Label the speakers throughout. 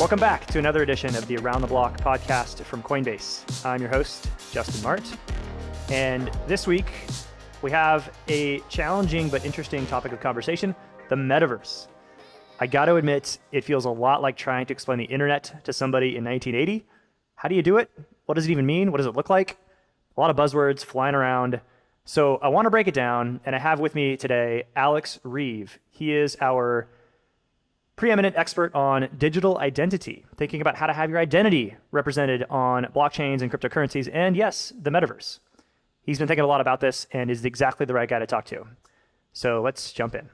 Speaker 1: Welcome back to another edition of the Around the Block podcast from Coinbase. I'm your host, Justin Mart. And this week, we have a challenging but interesting topic of conversation, the Metaverse. I got to admit, it feels a lot like trying to explain the internet to somebody in 1980. How do you do it? What does it even mean? What does it look like? A lot of buzzwords flying around. So I want to break it down, and I have with me today Alex Reeve. He is our preeminent expert on digital identity, thinking about how to have your identity represented on blockchains and cryptocurrencies, and yes, the Metaverse. He's been thinking a lot about this and is exactly the right guy to talk to. So let's jump in.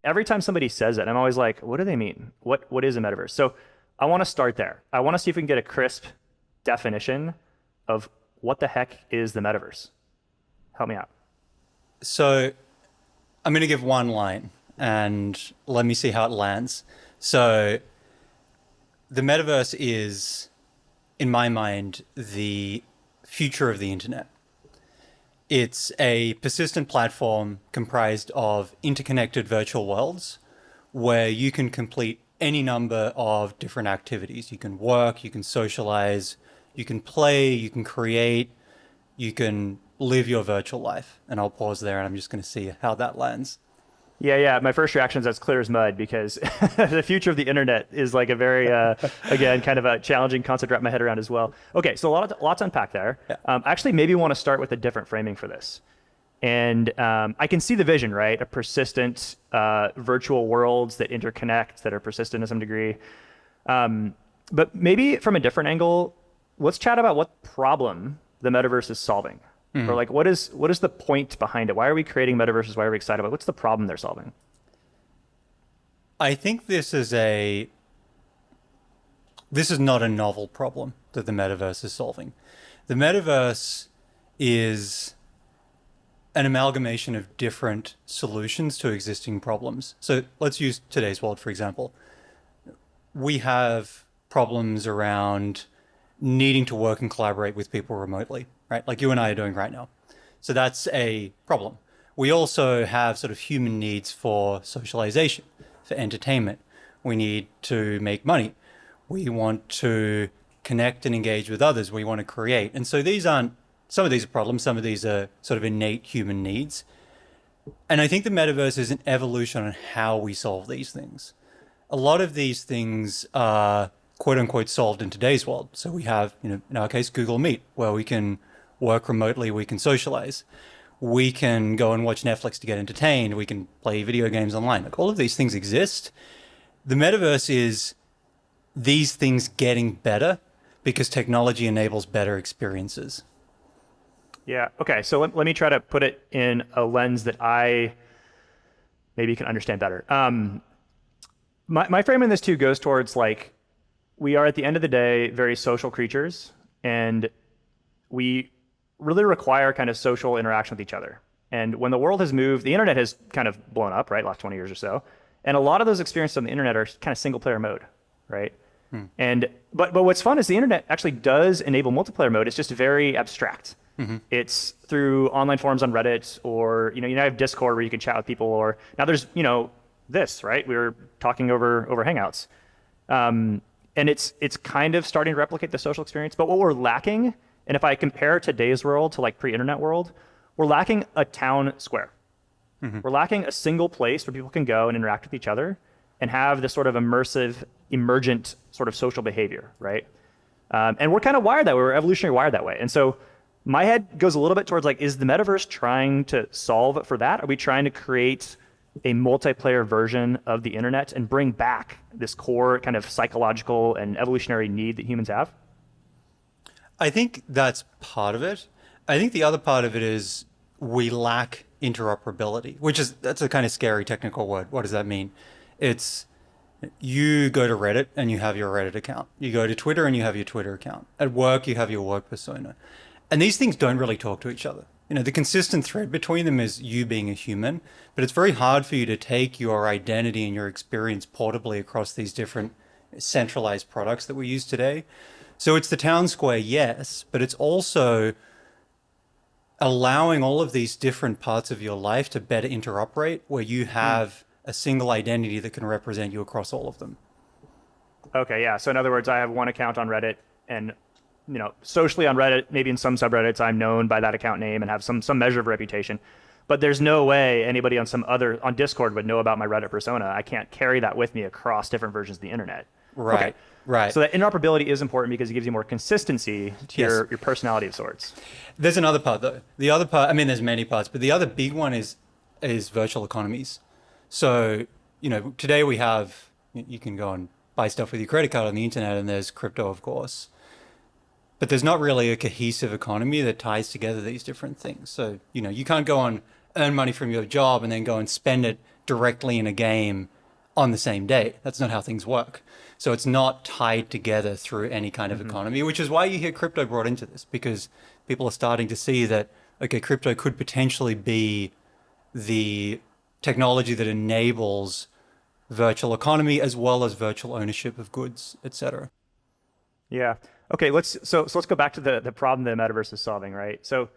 Speaker 1: Every time somebody says it, I'm always like, what do they mean? What is a Metaverse? So I want to start there. I want to see if we can get a crisp definition of what the heck is the Metaverse. Help me out.
Speaker 2: So I'm going to give one line and let me see how it lands. So the Metaverse is, in my mind, the future of the internet. It's a persistent platform comprised of interconnected virtual worlds where you can complete any number of different activities. You can work, you can socialize, you can play, you can create, you can live your virtual life. And I'll pause there and I'm just going to see how that lands.
Speaker 1: Yeah. My first reaction is as clear as mud because the future of the internet is like a very, again, kind of a challenging concept to wrap my head around as well. Okay, so lots to unpack there. Yeah. Actually, maybe want to start with a different framing for this. And I can see the vision, right? A persistent virtual worlds that interconnect, that are persistent to some degree. But maybe from a different angle, let's chat about what problem the Metaverse is solving. Mm-hmm. Or like, what is the point behind it? Why are we creating metaverses? Why are we excited about it? What's the problem they're solving?
Speaker 2: I think this is not a novel problem that the metaverse is solving. The metaverse is an amalgamation of different solutions to existing problems. So let's use today's world, for example. We have problems around needing to work and collaborate with people remotely, right? Like you and I are doing right now. So that's a problem. We also have sort of human needs for socialization, for entertainment. We need to make money. We want to connect and engage with others. We want to create. And so some of these are problems, some of these are sort of innate human needs. And I think the metaverse is an evolution on how we solve these things. A lot of these things are quote unquote solved in today's world. So we have, in our case, Google Meet, where we can work remotely, we can socialize, we can go and watch Netflix to get entertained, we can play video games online. Like all of these things exist. The metaverse is these things getting better because technology enables better experiences.
Speaker 1: Yeah. Okay. So let me try to put it in a lens that I maybe can understand better. My frame in this too goes towards like, we are at the end of the day very social creatures, and we really require kind of social interaction with each other. And when the world has moved, the internet has kind of blown up, right? Last 20 years or so. And a lot of those experiences on the internet are kind of single player mode, right? And but what's fun is the internet actually does enable multiplayer mode. It's just very abstract. Mm-hmm. It's through online forums on Reddit, or you have Discord where you can chat with people, or now there's this, right? We were talking over Hangouts. And it's kind of starting to replicate the social experience. But what we're lacking, and if I compare today's world to like pre-internet world, we're lacking a town square. Mm-hmm. We're lacking a single place where people can go and interact with each other and have this sort of immersive, emergent sort of social behavior, right? And we're kind of wired that way. We're evolutionary wired that way. And so my head goes a little bit towards like, is the metaverse trying to solve for that? Are we trying to create a multiplayer version of the internet and bring back this core kind of psychological and evolutionary need that humans have?
Speaker 2: I think that's part of it. I think the other part of it is we lack interoperability, that's a kind of scary technical word. What does that mean? It's you go to Reddit and you have your Reddit account. You go to Twitter and you have your Twitter account. At work, you have your work persona. And these things don't really talk to each other. The consistent thread between them is you being a human, but it's very hard for you to take your identity and your experience portably across these different centralized products that we use today. So it's the town square, yes, but it's also allowing all of these different parts of your life to better interoperate, where you have a single identity that can represent you across all of them.
Speaker 1: Okay, yeah. So in other words, I have one account on Reddit, and socially on Reddit, maybe in some subreddits, I'm known by that account name and have some measure of reputation. But there's no way anybody on Discord would know about my Reddit persona. I can't carry that with me across different versions of the internet.
Speaker 2: Right.
Speaker 1: Okay.
Speaker 2: Right.
Speaker 1: So that interoperability is important because it gives you more consistency to your personality of sorts.
Speaker 2: There's another part though. The other part, I mean, there's many parts, but the other big one is virtual economies. So, today we have, you can go and buy stuff with your credit card on the internet, and there's crypto, of course. But there's not really a cohesive economy that ties together these different things. So, you can't go and earn money from your job and then go and spend it directly in a game on the same day. That's not how things work. So it's not tied together through any kind of economy, which is why you hear crypto brought into this, because people are starting to see that, okay, crypto could potentially be the technology that enables virtual economy as well as virtual ownership of goods, etc.
Speaker 1: Yeah. Okay. Let's go back to the problem the metaverse is solving, right? So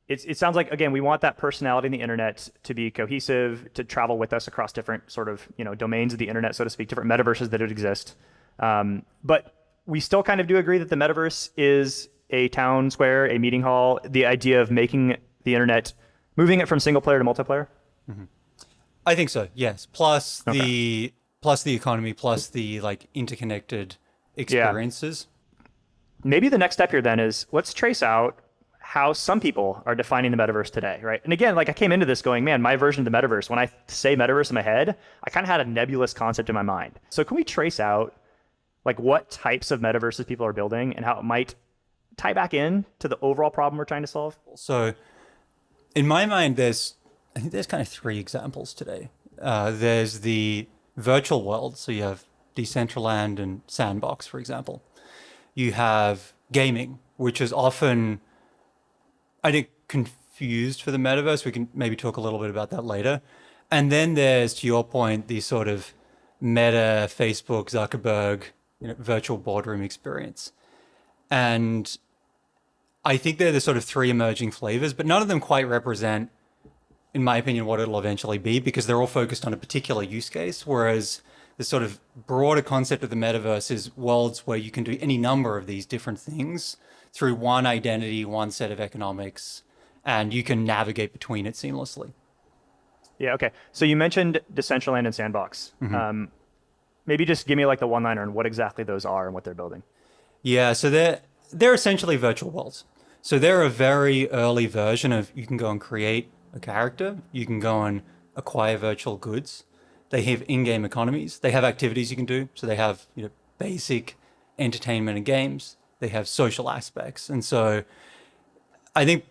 Speaker 1: it sounds like, again, we want that personality in the internet to be cohesive, to travel with us across different sort of domains of the internet, so to speak, different metaverses that would exist. But we still kind of do agree that the metaverse is a town square, a meeting hall. The idea of making the internet, moving it from single player to multiplayer.
Speaker 2: Mm-hmm. I think so. Yes. Plus the economy, plus the interconnected experiences.
Speaker 1: Yeah. Maybe the next step here then is let's trace out how some people are defining the metaverse today, right? And again, I came into this going, man, my version of the metaverse, when I say metaverse in my head, I kind of had a nebulous concept in my mind. So can we trace out what types of metaverses people are building and how it might tie back in to the overall problem we're trying to solve?
Speaker 2: So in my mind, I think there's kind of three examples today. There's the virtual world. So you have Decentraland and Sandbox, for example. You have gaming, which is often, I think, confused for the metaverse. We can maybe talk a little bit about that later. And then there's, to your point, the sort of Meta, Facebook, Zuckerberg, virtual boardroom experience. And I think they're the sort of three emerging flavors, but none of them quite represent, in my opinion, what it'll eventually be, because they're all focused on a particular use case. Whereas the sort of broader concept of the metaverse is worlds where you can do any number of these different things through one identity, one set of economics, and you can navigate between it seamlessly.
Speaker 1: Yeah, okay. So you mentioned Decentraland and Sandbox. Mm-hmm. Maybe just give me the one-liner on what exactly those are and what they're building.
Speaker 2: Yeah, so they're essentially virtual worlds. So they're a very early version of, you can go and create a character, you can go and acquire virtual goods. They have in-game economies. They have activities you can do. So they have basic entertainment and games. They have social aspects. And so I think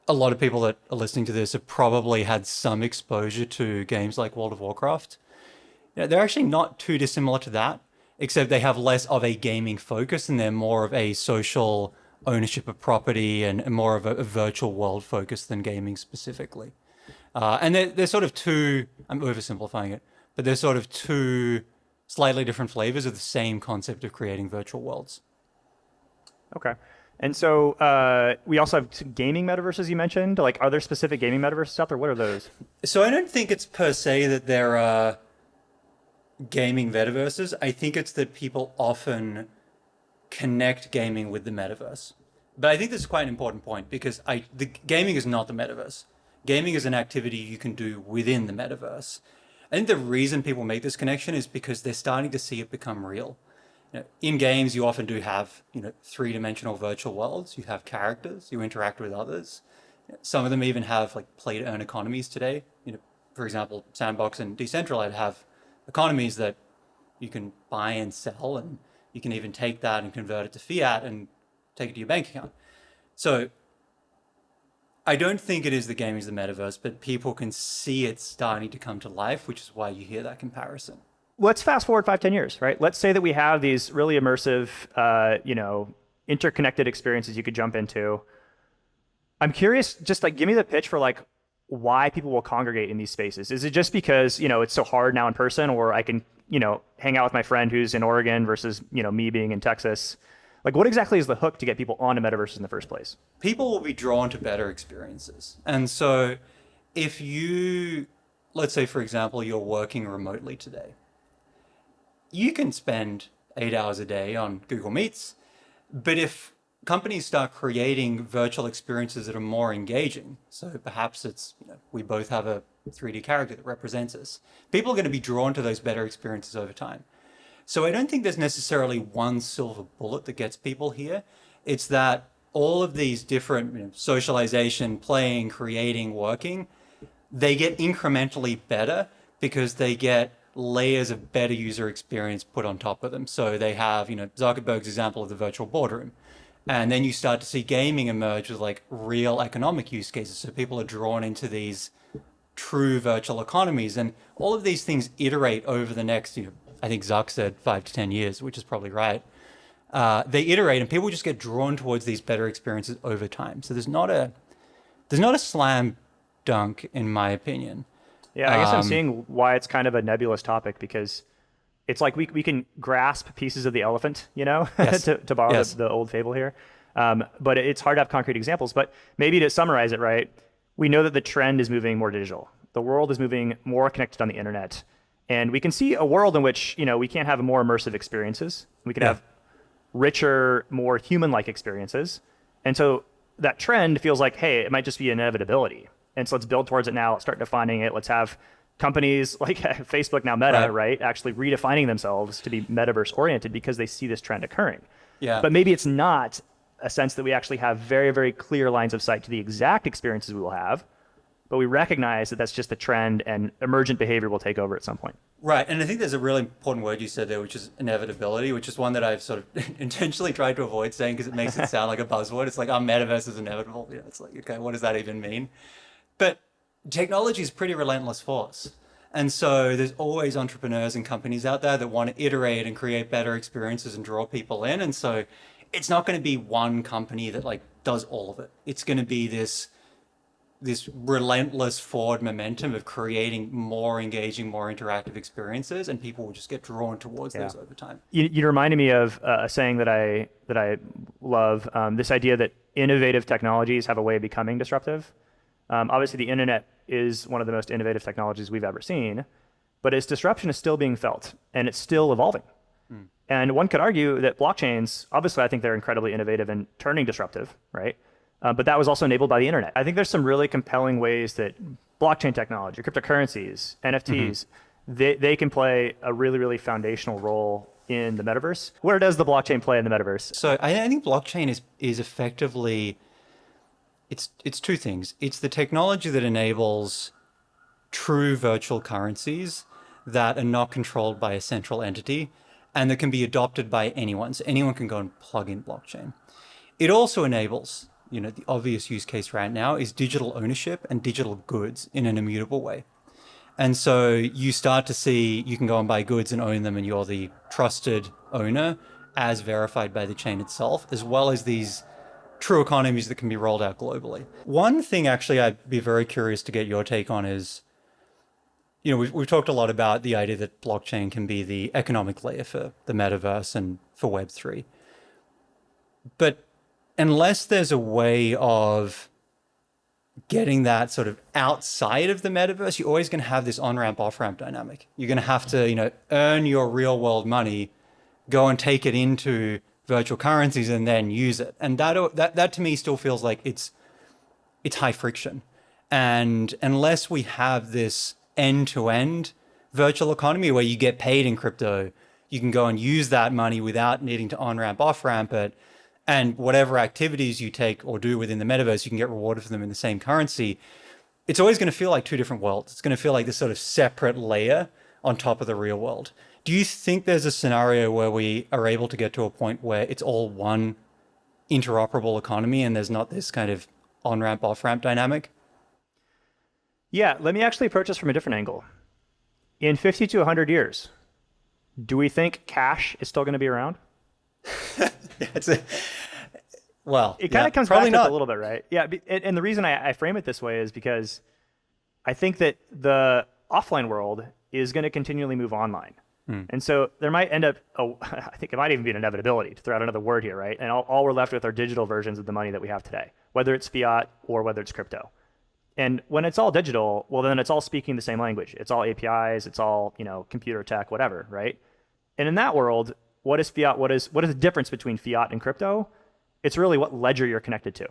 Speaker 2: a lot of people that are listening to this have probably had some exposure to games like World of Warcraft. They're actually not too dissimilar to that, except they have less of a gaming focus and they're more of a social ownership of property and more of a virtual world focus than gaming specifically. And they're sort of two, I'm oversimplifying it, but they're sort of two slightly different flavors of the same concept of creating virtual worlds. Okay.
Speaker 1: And so we also have gaming metaverses you mentioned. Are there specific gaming metaverses out there? What are those?
Speaker 2: So I don't think it's per se that there are gaming metaverses. I think it's that people often connect gaming with the metaverse. But I think this is quite an important point because the gaming is not the metaverse. Gaming is an activity you can do within the metaverse. I think the reason people make this connection is because they're starting to see it become real. In games, you often do have, three-dimensional virtual worlds. You have characters. You interact with others. Some of them even have play-to-earn economies today. For example, Sandbox and Decentraland have economies that you can buy and sell, and you can even take that and convert it to fiat and take it to your bank account. So I don't think it is the gaming is the metaverse, but people can see it starting to come to life, which is why you hear that comparison.
Speaker 1: Let's fast forward 5-10 years, right? Let's say that we have these really immersive, interconnected experiences you could jump into. I'm curious, just give me the pitch for why people will congregate in these spaces. Is it just because, it's so hard now in person, or I can, hang out with my friend who's in Oregon versus, me being in Texas? What exactly is the hook to get people onto metaverses in the first place?
Speaker 2: People will be drawn to better experiences. And so if you let's say, for example, you're working remotely today. You can spend 8 hours a day on Google Meets, but if companies start creating virtual experiences that are more engaging, so perhaps it's, we both have a 3D character that represents us, people are going to be drawn to those better experiences over time. So I don't think there's necessarily one silver bullet that gets people here. It's that all of these different, socialization, playing, creating, working, they get incrementally better because they get layers of better user experience put on top of them. So they have, Zuckerberg's example of the virtual boardroom. And then you start to see gaming emerge with like real economic use cases. So people are drawn into these true virtual economies. And all of these things iterate over the next, I think Zuck said 5 to 10 years, which is probably right. They iterate and people just get drawn towards these better experiences over time. So there's not a slam dunk, in my opinion.
Speaker 1: Yeah, I guess I'm seeing why it's kind of a nebulous topic, because it's like we can grasp pieces of the elephant,
Speaker 2: Yes.
Speaker 1: to borrow
Speaker 2: Yes.
Speaker 1: the old fable here. But it's hard to have concrete examples. But maybe to summarize it, right, we know that the trend is moving more digital. The world is moving more connected on the internet. And we can see a world in which, we can't have more immersive experiences. We can have richer, more human-like experiences. And so that trend feels like, hey, it might just be an inevitability. And so let's build towards it now. Let's start defining it. Let's have companies like Facebook, now Meta, right, actually redefining themselves to be metaverse oriented because they see this trend occurring.
Speaker 2: Yeah.
Speaker 1: But maybe it's not a sense that we actually have very, very clear lines of sight to the exact experiences we will have, but we recognize that that's just the trend and emergent behavior will take over at some point.
Speaker 2: Right. And I think there's a really important word you said there, which is inevitability, which is one that I've sort of intentionally tried to avoid saying because it makes it sound like a buzzword. It's like, oh, metaverse is inevitable. It's like, okay, what does that even mean? But technology is a pretty relentless force. And so there's always entrepreneurs and companies out there that want to iterate and create better experiences and draw people in. And so it's not going to be one company that like does all of it. It's going to be this relentless forward momentum of creating more engaging, more interactive experiences, and people will just get drawn towards those over time.
Speaker 1: You reminded me of a saying that I love, this idea that innovative technologies have a way of becoming disruptive. Obviously, the internet is one of the most innovative technologies we've ever seen, but its disruption is still being felt, and it's still evolving. And one could argue that blockchains, obviously, I think they're incredibly innovative and turning disruptive, right? But that was also enabled by the internet. I think there's some really compelling ways that blockchain technology, cryptocurrencies, NFTs, they can play a really, really foundational role in the metaverse. Where does the blockchain play in the metaverse?
Speaker 2: So I think blockchain is effectively... It's two things. It's the technology that enables true virtual currencies that are not controlled by a central entity and that can be adopted by anyone. So anyone can go and plug in blockchain. It also enables, the obvious use case right now is digital ownership and digital goods in an immutable way. And so you start to see, you can go and buy goods and own them and you're the trusted owner as verified by the chain itself, as well as these true economies that can be rolled out globally. One thing actually I'd be very curious to get your take on is, we've talked a lot about the idea that blockchain can be the economic layer for the metaverse and for Web3. But unless there's a way of getting that sort of outside of the metaverse, you're always going to have this on-ramp, off-ramp dynamic. You're going to have to, earn your real world money, go and take it into virtual currencies and then use it. And that to me still feels like it's high friction. And unless we have this end-to-end virtual economy where you get paid in crypto, you can go and use that money without needing to on-ramp, off-ramp it. And whatever activities you take or do within the metaverse, you can get rewarded for them in the same currency. It's always going to feel like two different worlds. It's going to feel like this sort of separate layer on top of the real world. Do you think there's a scenario where we are able to get to a point where it's all one interoperable economy and there's not this kind of on-ramp, off-ramp dynamic?
Speaker 1: Yeah, let me actually approach this from a different angle. In 50 to 100 years, do we think cash is still going to be around?
Speaker 2: Well,
Speaker 1: it kind of comes back to it a little bit, right? Yeah, and the reason I frame it this way is because I think that the offline world is going to continually move online. And so there might end up, I think it might even be an inevitability, to throw out another word here, right? And all we're left with are digital versions of the money that we have today, whether it's fiat or whether it's crypto. And when it's all digital, well, then it's all speaking the same language. It's all APIs. It's all, computer tech, whatever, right? And in that world, what is fiat? What is the difference between fiat and crypto? It's really what ledger you're connected to.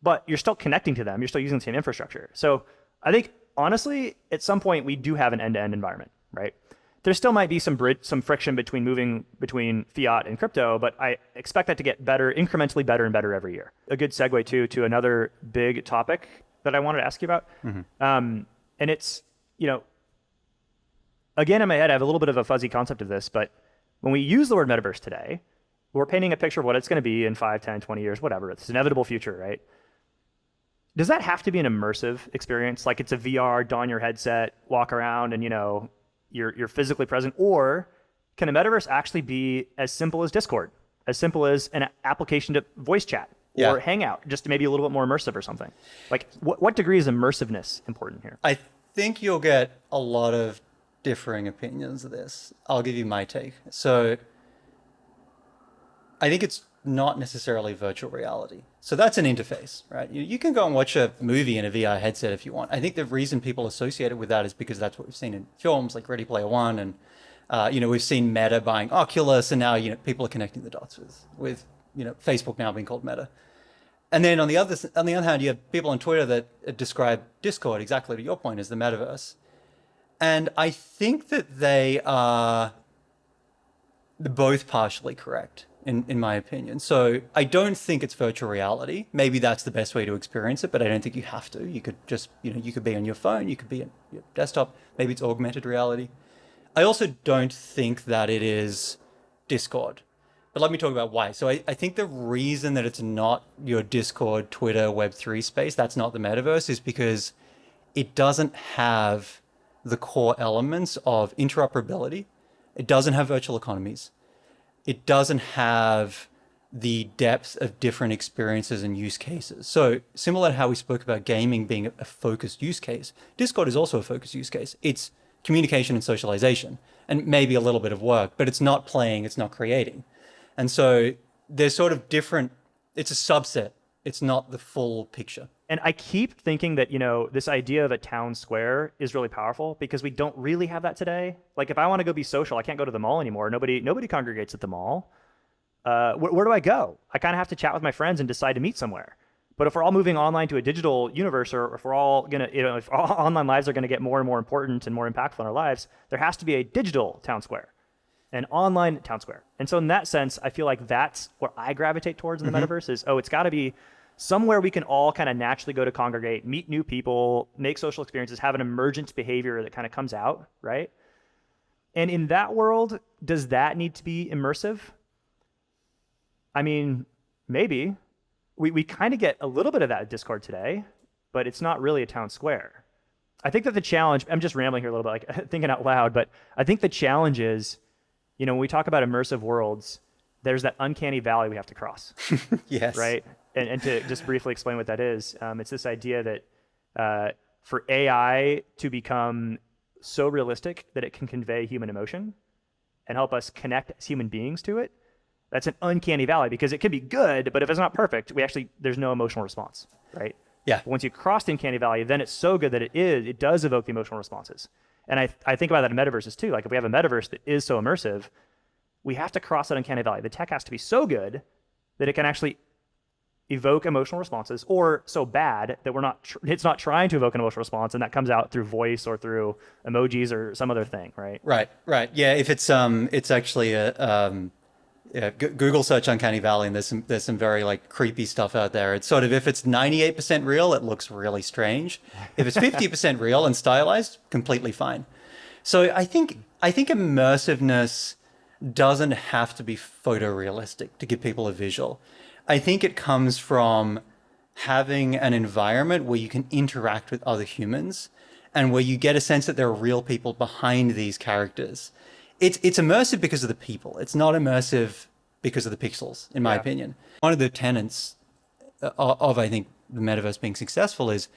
Speaker 1: But you're still connecting to them. You're still using the same infrastructure. So I think, honestly, at some point, we do have an end-to-end environment, right? There still might be some friction between moving between fiat and crypto, but I expect that to get better, incrementally better and better every year. A good segue, too, to another big topic that I wanted to ask you about. And it's, again, in my head, I have a little bit of a fuzzy concept of this, but when we use the word metaverse today, we're painting a picture of what it's going to be in 5, 10, 20 years, whatever. It's an inevitable future, right? Does that have to be an immersive experience? Like it's a VR, don your headset, walk around and, you're physically present? Or can a metaverse actually be as simple as Discord, as simple as an application to voice chat or Hangout, just maybe a little bit more immersive or something? Like what degree is immersiveness important here?
Speaker 2: I think you'll get a lot of differing opinions of this. I'll give you my take. So I think it's not necessarily virtual reality. So that's an interface, right? You can go and watch a movie in a VR headset if you want. I think the reason people associate it with that is because that's what we've seen in films like Ready Player One, and we've seen Meta buying Oculus, and now people are connecting the dots with Facebook now being called Meta. And then on the other hand, you have people on Twitter that describe Discord exactly to your point as the metaverse, and I think that they are both partially correct. In my opinion. So I don't think it's virtual reality. Maybe that's the best way to experience it, but I don't think you have to. You could just, you could be on your phone, you could be on your desktop, maybe it's augmented reality. I also don't think that it is Discord. But let me talk about why. So I think the reason that it's not your Discord, Twitter, Web3 space, that's not the metaverse, is because it doesn't have the core elements of interoperability. It doesn't have virtual economies. It doesn't have the depth of different experiences and use cases. So similar to how we spoke about gaming being a focused use case, Discord is also a focused use case. It's communication and socialization and maybe a little bit of work, but it's not playing, it's not creating. And so they're sort of different. It's a subset. It's not the full picture.
Speaker 1: And I keep thinking that, this idea of a town square is really powerful because we don't really have that today. Like if I want to go be social, I can't go to the mall anymore. Nobody congregates at the mall. Where do I go? I kind of have to chat with my friends and decide to meet somewhere. But if we're all moving online to a digital universe, or if we're all going to, if all online lives are going to get more and more important and more impactful in our lives, there has to be a digital town square, an online town square. And so in that sense, I feel like that's what I gravitate towards in the metaverse is, it's got to be somewhere we can all kind of naturally go to congregate, meet new people, make social experiences, have an emergent behavior that kind of comes out, right? And in that world, does that need to be immersive? I mean, maybe. We kind of get a little bit of that at Discord today, but it's not really a town square. I think that the challenge, I'm just rambling here a little bit, like thinking out loud, but I think the challenge is, when we talk about immersive worlds, there's that uncanny valley we have to cross.
Speaker 2: Yes.
Speaker 1: Right? And to just briefly explain what that is, it's this idea that for AI to become so realistic that it can convey human emotion and help us connect as human beings to it, that's an uncanny valley because it can be good, but if it's not perfect, there's no emotional response, right?
Speaker 2: Yeah.
Speaker 1: But once you cross the uncanny valley, then it's so good that it does evoke the emotional responses. And I think about that in metaverses too. Like if we have a metaverse that is so immersive, we have to cross that uncanny valley. The tech has to be so good that it can actually evoke emotional responses, or so bad that it's not trying to evoke an emotional response, and that comes out through voice or through emojis or some other thing, right?
Speaker 2: Right. Yeah, if it's actually a Google search uncanny valley, and there's some very like creepy stuff out there. It's sort of, if it's 98% real, it looks really strange. If it's 50% real and stylized, completely fine. So I think immersiveness doesn't have to be photorealistic to give people a visual. I think it comes from having an environment where you can interact with other humans and where you get a sense that there are real people behind these characters. It's immersive because of the people. It's not immersive because of the pixels, in my opinion. One of the tenets of I think the metaverse being successful is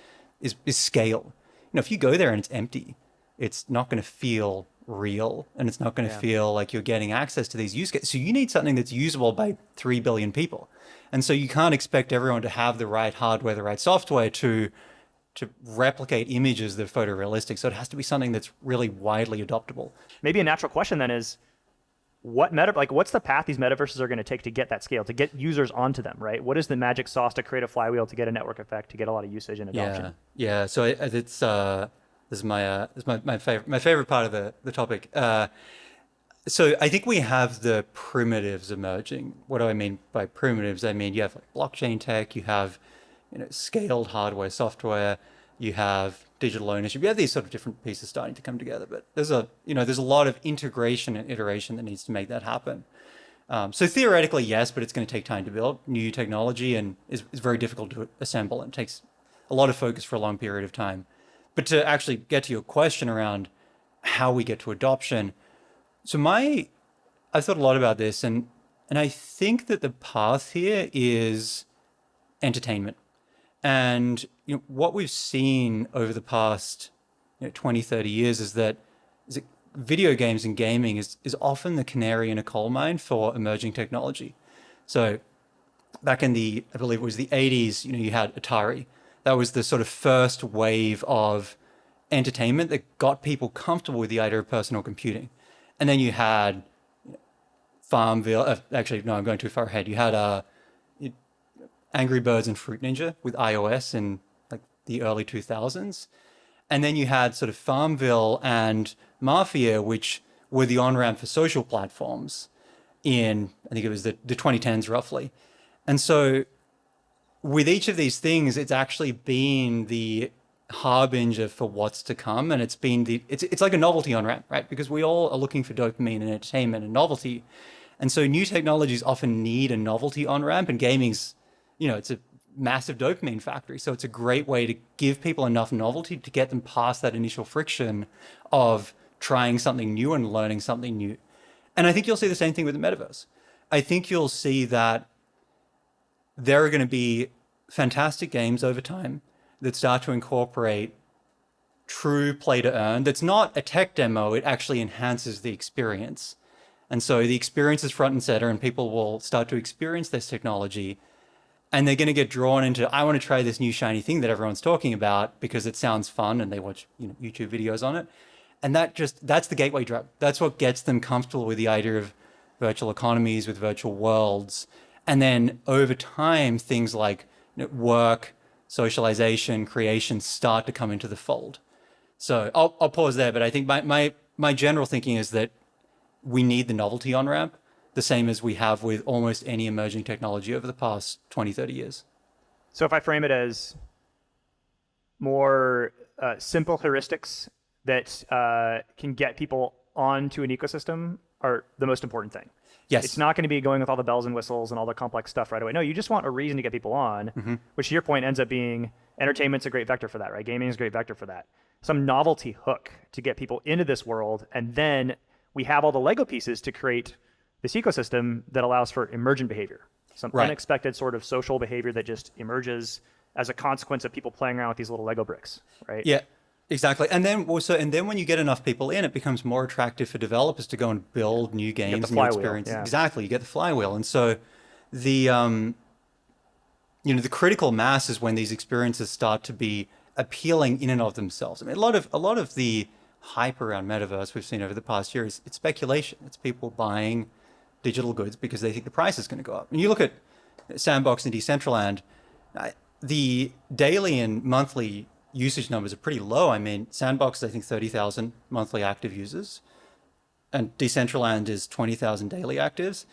Speaker 2: scale. If you go there and it's empty, it's not going to feel real, and it's not going to feel like you're getting access to these use cases. So you need something that's usable by 3 billion people. And so you can't expect everyone to have the right hardware, the right software to to replicate images that are photorealistic. So it has to be something that's really widely adoptable.
Speaker 1: Maybe a natural question then is, what's the path these metaverses are going to take to get that scale, to get users onto them, right? What is the magic sauce to create a flywheel, to get a network effect, to get a lot of usage and adoption?
Speaker 2: Yeah. So this is my favorite part of the topic. So I think we have the primitives emerging. What do I mean by primitives? I mean, you have like blockchain tech, you have, scaled hardware, software, you have digital ownership. You have these sort of different pieces starting to come together, but there's a lot of integration and iteration that needs to make that happen. So theoretically, yes, but it's going to take time to build new technology and is very difficult to assemble and takes a lot of focus for a long period of time. But to actually get to your question around how we get to adoption, so I've thought a lot about this, and I think that the path here is entertainment. And what we've seen over the past 20, 30 years is that video games and gaming is often the canary in a coal mine for emerging technology. So back in I believe it was the 80s, you had Atari. That was the sort of first wave of entertainment that got people comfortable with the idea of personal computing. And then you had Farmville. Actually, no, I'm going too far ahead. You had Angry Birds and Fruit Ninja with iOS in like the early 2000s. And then you had sort of Farmville and Mafia, which were the on-ramp for social platforms in, I think it was the 2010s roughly. And so with each of these things, it's actually been the harbinger for what's to come, and it's been it's like a novelty on-ramp, right? Because we all are looking for dopamine and entertainment and novelty, and so new technologies often need a novelty on-ramp, and gaming's it's a massive dopamine factory, so it's a great way to give people enough novelty to get them past that initial friction of trying something new and learning something new. And I think you'll see the same thing with the metaverse. I think you'll see that there are going to be fantastic games over time that start to incorporate true play to earn. That's not a tech demo, it actually enhances the experience. And so the experience is front and center, and people will start to experience this technology, and they're going to get drawn into, I want to try this new shiny thing that everyone's talking about because it sounds fun, and they watch YouTube videos on it. And that's the gateway drug. That's what gets them comfortable with the idea of virtual economies, with virtual worlds. And then over time, things like work, socialization, creation start to come into the fold. So I'll pause there, but I think my general thinking is that we need the novelty on-ramp, the same as we have with almost any emerging technology over the past 20, 30 years.
Speaker 1: So if I frame it as more simple heuristics that can get people onto an ecosystem are the most important thing.
Speaker 2: Yes.
Speaker 1: It's not going to be going with all the bells and whistles and all the complex stuff right away. No, you just want a reason to get people on, which to your point ends up being entertainment's a great vector for that, right? Gaming is a great vector for that. Some novelty hook to get people into this world. And then we have all the Lego pieces to create this ecosystem that allows for emergent behavior, some unexpected sort of social behavior that just emerges as a consequence of people playing around with these little Lego bricks, right?
Speaker 2: Yeah. Exactly. And then when you get enough people in, it becomes more attractive for developers to go and build new games, new experiences.
Speaker 1: Yeah.
Speaker 2: Exactly. You get the flywheel. And so the critical mass is when these experiences start to be appealing in and of themselves. I mean, a lot of the hype around metaverse we've seen over the past year is it's speculation. It's people buying digital goods because they think the price is going to go up. And you look at Sandbox and Decentraland, the daily and monthly usage numbers are pretty low. I mean, Sandbox is, I think, 30,000 monthly active users, and Decentraland is 20,000 daily actives.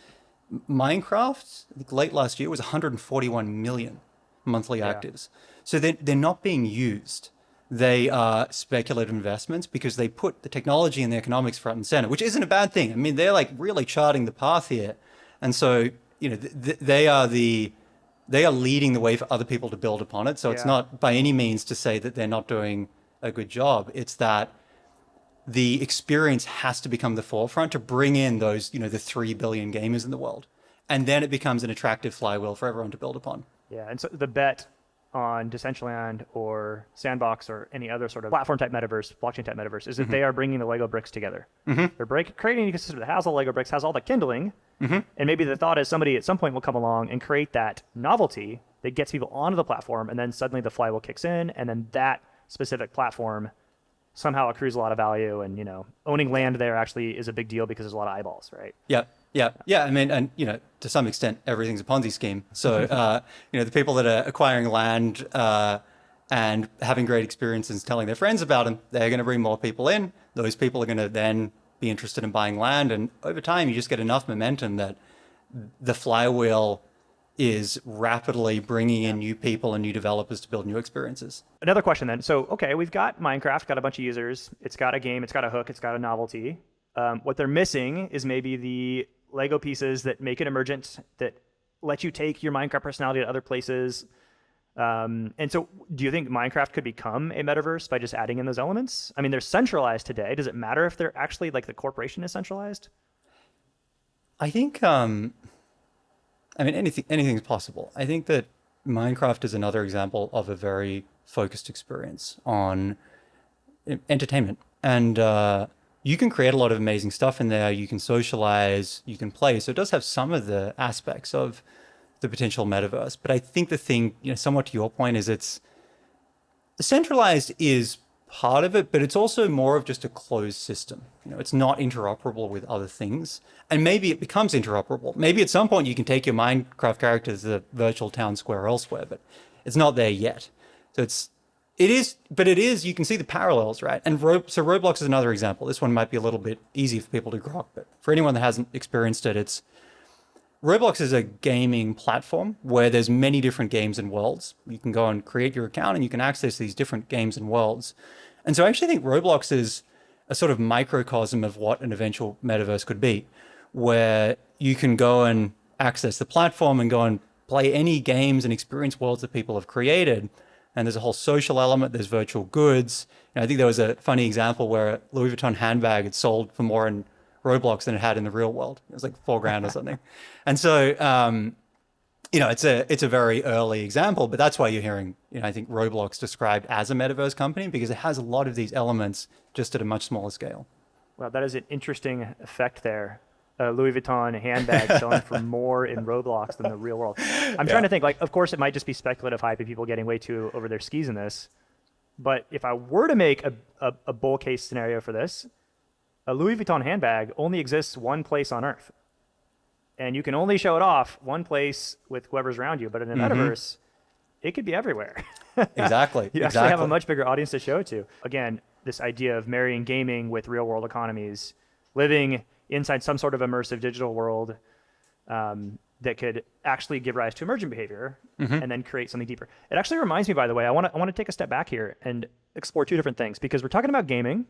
Speaker 2: Minecraft, I think late last year, was 141 million monthly actives. So they're not being used. They are speculative investments because they put the technology and the economics front and center, which isn't a bad thing. I mean, they're like really charting the path here. And so, they are leading the way for other people to build upon it. So it's not by any means to say that they're not doing a good job. It's that the experience has to become the forefront to bring in those, the 3 billion gamers in the world. And then it becomes an attractive flywheel for everyone to build upon.
Speaker 1: Yeah. And so the bet on Decentraland or Sandbox or any other sort of platform type metaverse, blockchain type metaverse, is that they are bringing the Lego bricks together. They're creating an ecosystem that has all the Lego bricks, has all the kindling, and maybe the thought is somebody at some point will come along and create that novelty that gets people onto the platform, and then suddenly the flywheel kicks in, and then that specific platform somehow accrues a lot of value, and owning land there actually is a big deal because there's a lot of eyeballs, right?
Speaker 2: Yeah. I mean, and to some extent, everything's a Ponzi scheme. So the people that are acquiring land and having great experiences, telling their friends about them, they're going to bring more people in. Those people are going to then be interested in buying land, and over time, you just get enough momentum that the flywheel is rapidly bringing in new people and new developers to build new experiences.
Speaker 1: Another question then. So, okay, we've got Minecraft, got a bunch of users. It's got a game, it's got a hook, it's got a novelty. What they're missing is maybe the Lego pieces that make it emergent, that let you take your Minecraft personality to other places. And so do you think Minecraft could become a metaverse by just adding in those elements? I mean, they're centralized today. Does it matter if they're actually like the corporation is centralized?
Speaker 2: I think, anything's possible. I think that Minecraft is another example of a very focused experience on entertainment. And you can create a lot of amazing stuff in there. You can socialize, you can play. So it does have some of the aspects of the potential metaverse. But I think the thing, somewhat to your point, is it's centralized is part of it, but it's also more of just a closed system. It's not interoperable with other things. And maybe it becomes interoperable. Maybe at some point you can take your Minecraft characters to the virtual town square elsewhere, but it's not there yet. So it is, you can see the parallels, right? And so Roblox is another example. This one might be a little bit easy for people to grok, but for anyone that hasn't experienced it, Roblox is a gaming platform where there's many different games and worlds. You can go and create your account and you can access these different games and worlds. And so I actually think Roblox is a sort of microcosm of what an eventual metaverse could be, where you can go and access the platform and go and play any games and experience worlds that people have created. And there's a whole social element, there's virtual goods. I think there was a funny example where a Louis Vuitton handbag had sold for more in Roblox than it had in the real world. It was like $4,000 or something. And so, it's a very early example, but that's why you're hearing, I think Roblox described as a metaverse company, because it has a lot of these elements just at a much smaller scale.
Speaker 1: Well, that is an interesting effect there. Louis Vuitton handbag selling for more in Roblox than the real world. I'm trying to think, of course, it might just be speculative hype and people getting way too over their skis in this. But if I were to make a bull case scenario for this, a Louis Vuitton handbag only exists one place on Earth. And you can only show it off one place with whoever's around you. But in a metaverse, it could be everywhere.
Speaker 2: Exactly.
Speaker 1: You actually have a much bigger audience to show it to. Again, this idea of marrying gaming with real world economies, living inside some sort of immersive digital world that could actually give rise to emergent behavior and then create something deeper. It actually reminds me, by the way, I want to take a step back here and explore two different things, because we're talking about gaming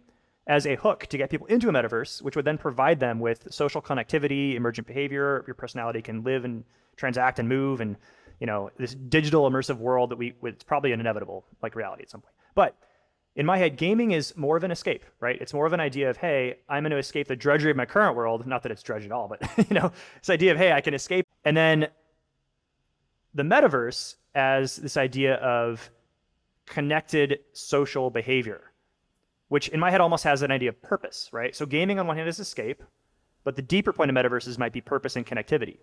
Speaker 1: as a hook to get people into a metaverse, which would then provide them with social connectivity, emergent behavior. Your personality can live and transact and move, and this digital immersive world that it's probably an inevitable like reality at some point. But in my head, gaming is more of an escape, right? It's more of an idea of, hey, I'm going to escape the drudgery of my current world. Not that it's drudge at all, but this idea of, hey, I can escape. And then the metaverse as this idea of connected social behavior, which in my head almost has an idea of purpose, right? So gaming on one hand is escape, but the deeper point of metaverses might be purpose and connectivity.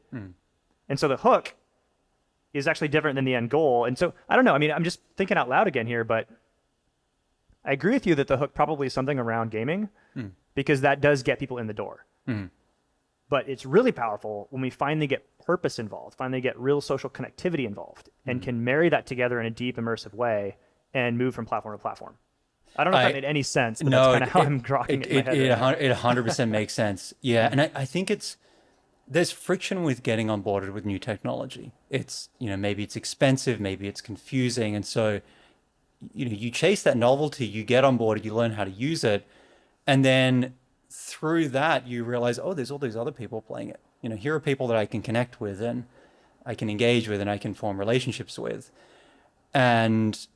Speaker 1: And so the hook is actually different than the end goal. And so I don't know. I mean, I'm just thinking out loud again here, but I agree with you that the hook probably is something around gaming because that does get people in the door. But it's really powerful when we finally get purpose involved, finally get real social connectivity involved, and can marry that together in a deep, immersive way and move from platform to platform. I don't know if that made any sense, but that's kind of how I'm grokking it in my head.
Speaker 2: It 100% makes sense. Yeah, and I think there's friction with getting on board with new technology. It's, maybe it's expensive, maybe it's confusing. And so, you chase that novelty, you get on board, you learn how to use it. And then through that, you realize, oh, there's all these other people playing it. Here are people that I can connect with and I can engage with and I can form relationships with. And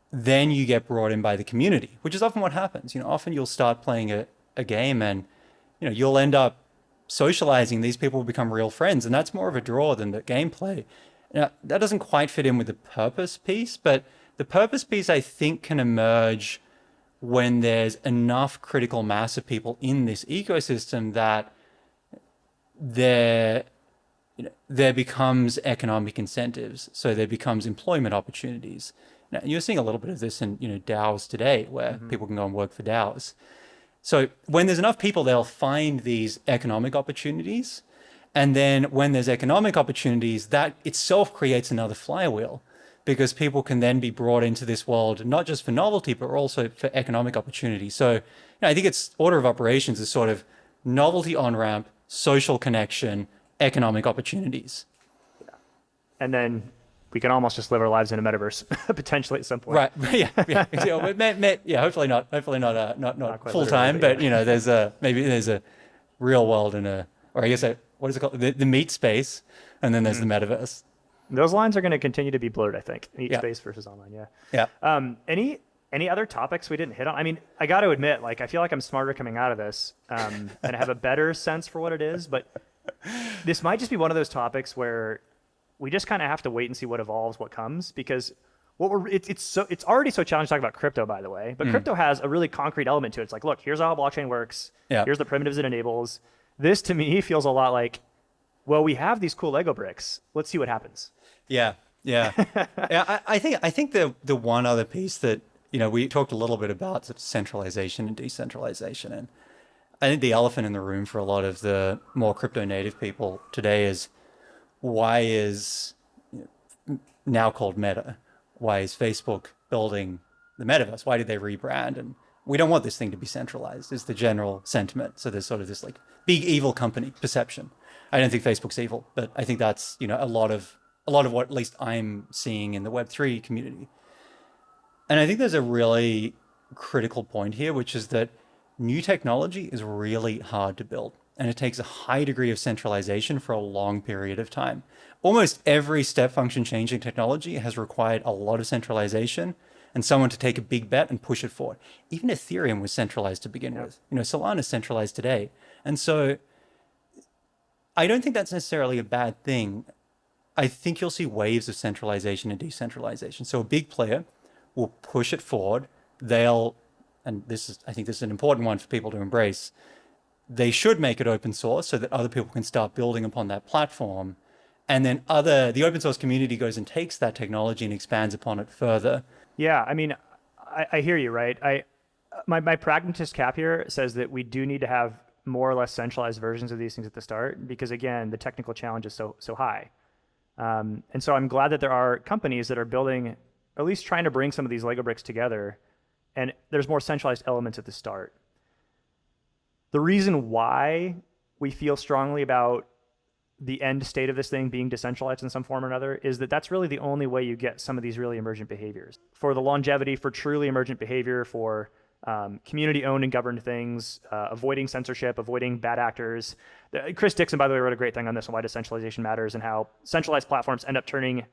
Speaker 2: then you get brought in by the community, which is often what happens. Often you'll start playing a game and, you'll end up socializing. These people will become real friends. And that's more of a draw than the gameplay. Now, that doesn't quite fit in with the purpose piece, but the purpose piece I think can emerge when there's enough critical mass of people in this ecosystem that there becomes economic incentives. So there becomes employment opportunities. Now, you're seeing a little bit of this in DAOs today, where people can go and work for DAOs. So when there's enough people, they'll find these economic opportunities. And then when there's economic opportunities, that itself creates another flywheel, because people can then be brought into this world, not just for novelty, but also for economic opportunity. So I think its order of operations is sort of novelty on-ramp, social connection, economic opportunities.
Speaker 1: And then we can almost just live our lives in a metaverse potentially at some point.
Speaker 2: Right. Yeah. Hopefully not
Speaker 1: Not
Speaker 2: full time, but
Speaker 1: yeah.
Speaker 2: there's a real world and or I guess what is it called? The meat space, and then there's the metaverse.
Speaker 1: Those lines are going to continue to be blurred, I think. Meat
Speaker 2: Yeah.
Speaker 1: space versus online. Yeah.
Speaker 2: Yeah.
Speaker 1: Any other topics we didn't hit on? I mean, I got to admit, like, I feel like I'm smarter coming out of this, and I have a better sense for what it is. But this might just be one of those topics where we just kind of have to wait and see what evolves, what comes, because it's already so challenging to talk about crypto, by the way. But crypto has a really concrete element to it. It's like, look, here's how a blockchain works.
Speaker 2: Yeah.
Speaker 1: Here's the primitives it enables. This to me feels a lot like, well, we have these cool Lego bricks. Let's see what happens.
Speaker 2: Yeah. I think the one other piece that we talked a little bit about sort of centralization and decentralization, and I think the elephant in the room for a lot of the more crypto native people today is, why is now called Meta? Why is Facebook building the metaverse? Why did they rebrand? And we don't want this thing to be centralized, is the general sentiment. So there's sort of this like big evil company perception. I don't think Facebook's evil, but I think that's a lot of what at least I'm seeing in the Web3 community. And I think there's a really critical point here, which is that new technology is really hard to build, and it takes a high degree of centralization for a long period of time. Almost every step function changing technology has required a lot of centralization and someone to take a big bet and push it forward. Even Ethereum was centralized to begin with. Solana is centralized today. And so I don't think that's necessarily a bad thing. I think you'll see waves of centralization and decentralization. So a big player will push it forward. I think this is an important one for people to embrace. They should make it open source so that other people can start building upon that platform. And then the open source community goes and takes that technology and expands upon it further.
Speaker 1: Yeah, I mean, I hear you, right? My pragmatist cap here says that we do need to have more or less centralized versions of these things at the start, because again, the technical challenge is so high. And so I'm glad that there are companies that are building, or at least trying to bring some of these Lego bricks together, and there's more centralized elements at the start. The reason why we feel strongly about the end state of this thing being decentralized in some form or another is that that's really the only way you get some of these really emergent behaviors. For the longevity, for truly emergent behavior, for community-owned and governed things, avoiding censorship, avoiding bad actors. Chris Dixon, by the way, wrote a great thing on this on why decentralization matters and how centralized platforms end up turning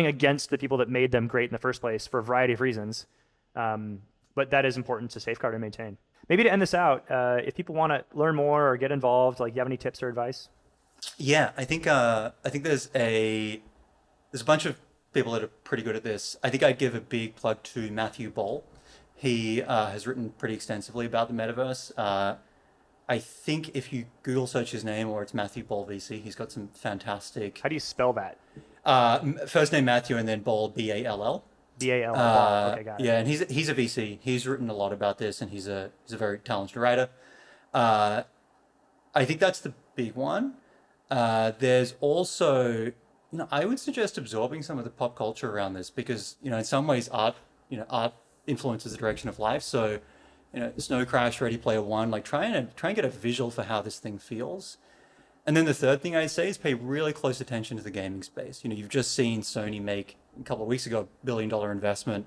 Speaker 1: against the people that made them great in the first place for a variety of reasons. But that is important to safeguard and maintain. Maybe to end this out, if people want to learn more or get involved, like, do you have any tips or advice?
Speaker 2: Yeah, I think there's a bunch of people that are pretty good at this. I think I'd give a big plug to Matthew Ball. He has written pretty extensively about the metaverse. I think if you Google search his name, or it's Matthew Ball VC, he's got some fantastic.
Speaker 1: How do you spell that?
Speaker 2: First name Matthew and then Ball, Ball.
Speaker 1: Ball. Okay, got it.
Speaker 2: Yeah, and he's a VC. He's written a lot about this, and he's a very talented writer. I think that's the big one. There's also, I would suggest absorbing some of the pop culture around this, because in some ways art influences the direction of life. So, Snow Crash, Ready Player One, like try and get a visual for how this thing feels. And then the third thing I'd say is pay really close attention to the gaming space. You've just seen Sony make a couple of weeks ago $1 billion investment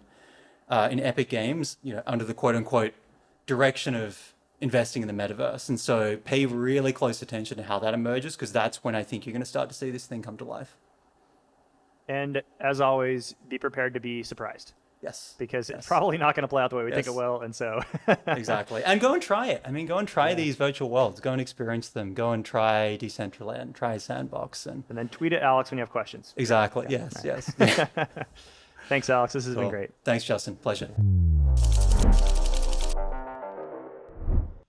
Speaker 2: in Epic Games, under the quote unquote direction of investing in the metaverse. And so pay really close attention to how that emerges, because that's when I think you're going to start to see this thing come to life.
Speaker 1: And as always, be prepared to be surprised.
Speaker 2: Yes.
Speaker 1: because
Speaker 2: Yes.
Speaker 1: it's probably not going to play out the way we think it
Speaker 2: Yes.
Speaker 1: will. And so
Speaker 2: Exactly. And go and try it. I mean, go and try these virtual worlds. Go and experience them. Go and try Decentraland, try Sandbox. And
Speaker 1: then tweet at Alex when you have questions.
Speaker 2: exactly. Yes. Yes.
Speaker 1: Thanks, Alex. This has been great.
Speaker 2: Thanks, Justin. Pleasure.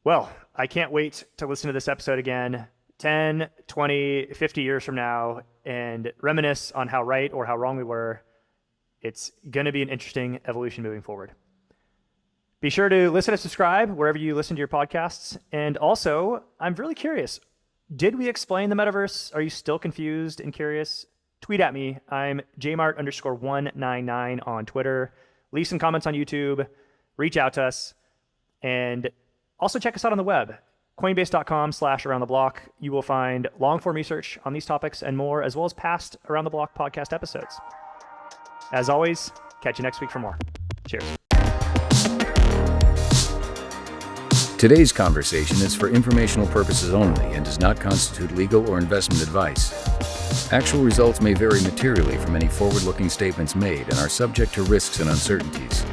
Speaker 1: Well, I can't wait to listen to this episode again 10, 20, 50 years from now and reminisce on how right or how wrong we were. It's going to be an interesting evolution moving forward. Be sure to listen and subscribe wherever you listen to your podcasts. And also, I'm really curious. Did we explain the metaverse? Are you still confused and curious? Tweet at me. I'm jmart_199 on Twitter. Leave some comments on YouTube. Reach out to us. And also check us out on the web. Coinbase.com/aroundtheblock. You will find long-form research on these topics and more, as well as past Around the Block podcast episodes. As always, catch you next week for more. Cheers.
Speaker 3: Today's conversation is for informational purposes only and does not constitute legal or investment advice. Actual results may vary materially from any forward-looking statements made and are subject to risks and uncertainties.